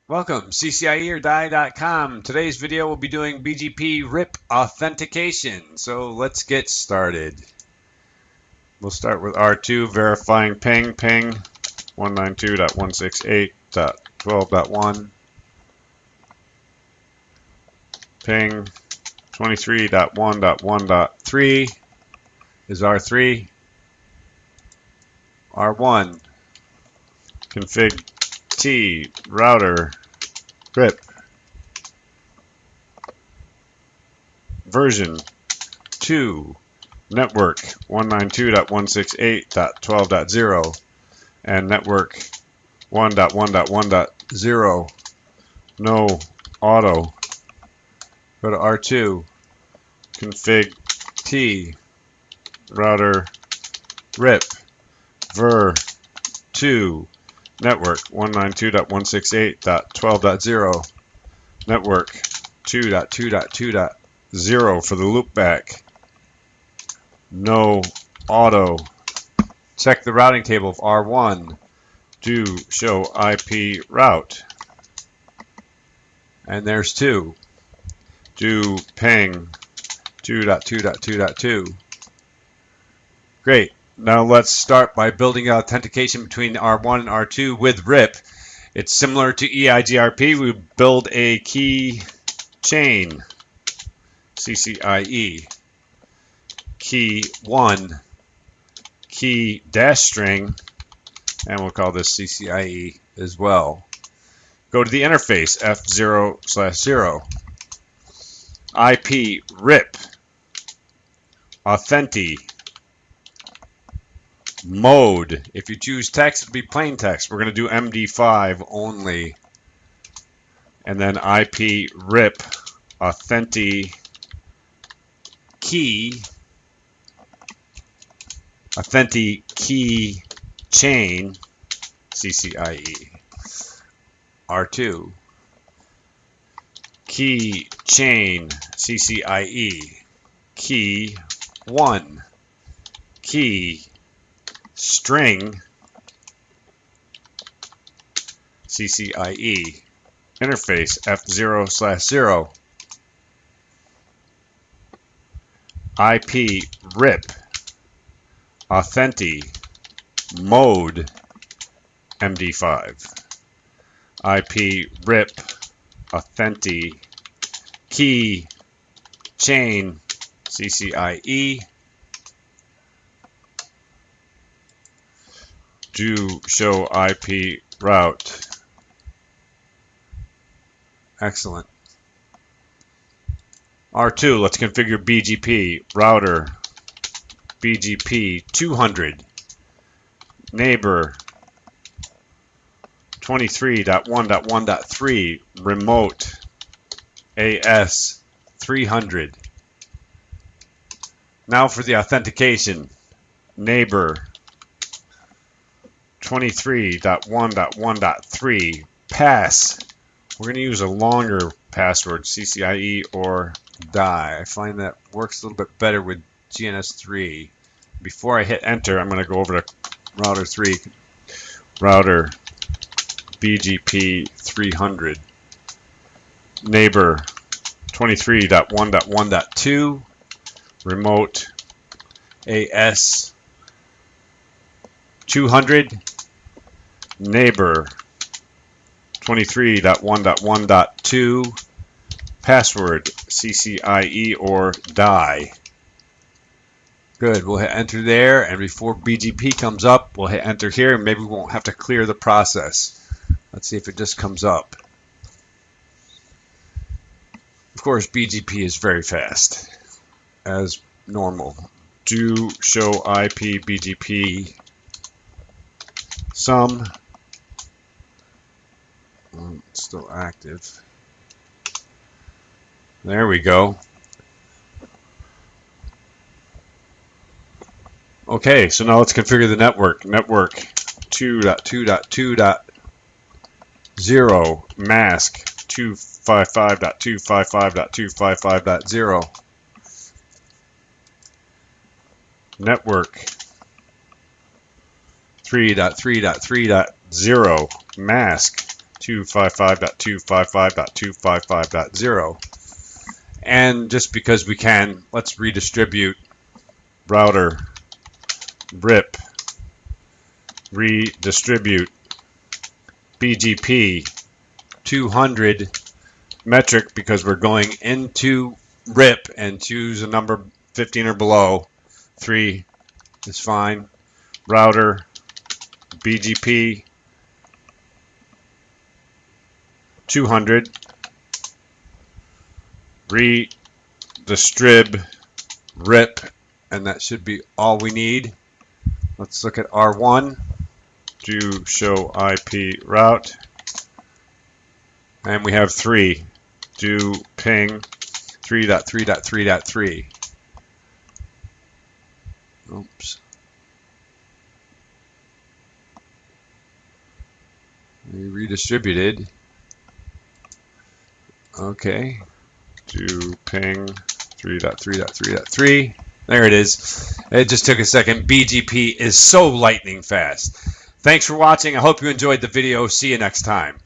Welcome, CCIEORDIE.COM. Today's video will be doing BGP RIP authentication. So let's get started. We'll start with R2, verifying ping 192.168.12.1, ping 23.1.1.3 is R3, R1, config T, router, RIP, version 2, network 192.168.12.0, and network 1.1.1.0, no auto. Go to R2, config T, router, RIP, ver 2, network 192.168.12.0, network 2.2.2.0 for the loopback, no auto. Check the routing table of R1, do show IP route, and there's 2, do ping 2.2.2.2. Great. Now let's start by building authentication between R1 and R2 with RIP. It's similar to EIGRP. We build a key chain, CCIE, key 1, key dash string, and we'll call this CCIE as well. Go to the interface, F0/0, IP RIP, authenti, mode. If you choose text, it'll be plain text. We're going to do MD5 only. And then IP RIP authenti key chain CCIE R2 key chain CCIE key 1 key string CCIE interface F0/0 IP RIP authenti mode MD5 IP RIP authenti key chain CCIE do show IP route. Excellent. R2, let's configure BGP router, BGP 200, neighbor 23.1.1.3, remote AS 300. Now for the authentication, neighbor 23.1.1.3, pass. We're going to use a longer password, CCIE or DIE. I find that works a little bit better with GNS3. Before I hit enter, I'm going to go over to router 3, router BGP 300, neighbor 23.1.1.2, remote AS 200, neighbor 23.1.1.2, password CCIE or DIE. Good, we'll hit enter there, and before BGP comes up, we'll hit enter here, and maybe we won't have to clear the process. Let's see if it just comes up. Of course, BGP is very fast, as normal. Do show IP BGP some. It's still active. There we go. Okay, so now let's configure the network. Network 2.2.2.0 mask 255.255.255.0. Network 3.3.3.0 mask 255.255.255.0. And just because we can, let's redistribute router RIP, redistribute BGP 200 metric, because we're going into RIP, and choose a number 15 or below. 3 is fine. Router BGP 200 redistrib RIP, and that should be all we need. Let's look at R1. Do show IP route, and we have 3. Do ping 3.3.3.3. Oops. We redistributed. Okay. Do ping 3.3.3.3. There it is. It just took a second. BGP is so lightning fast. Thanks for watching. I hope you enjoyed the video. See you next time.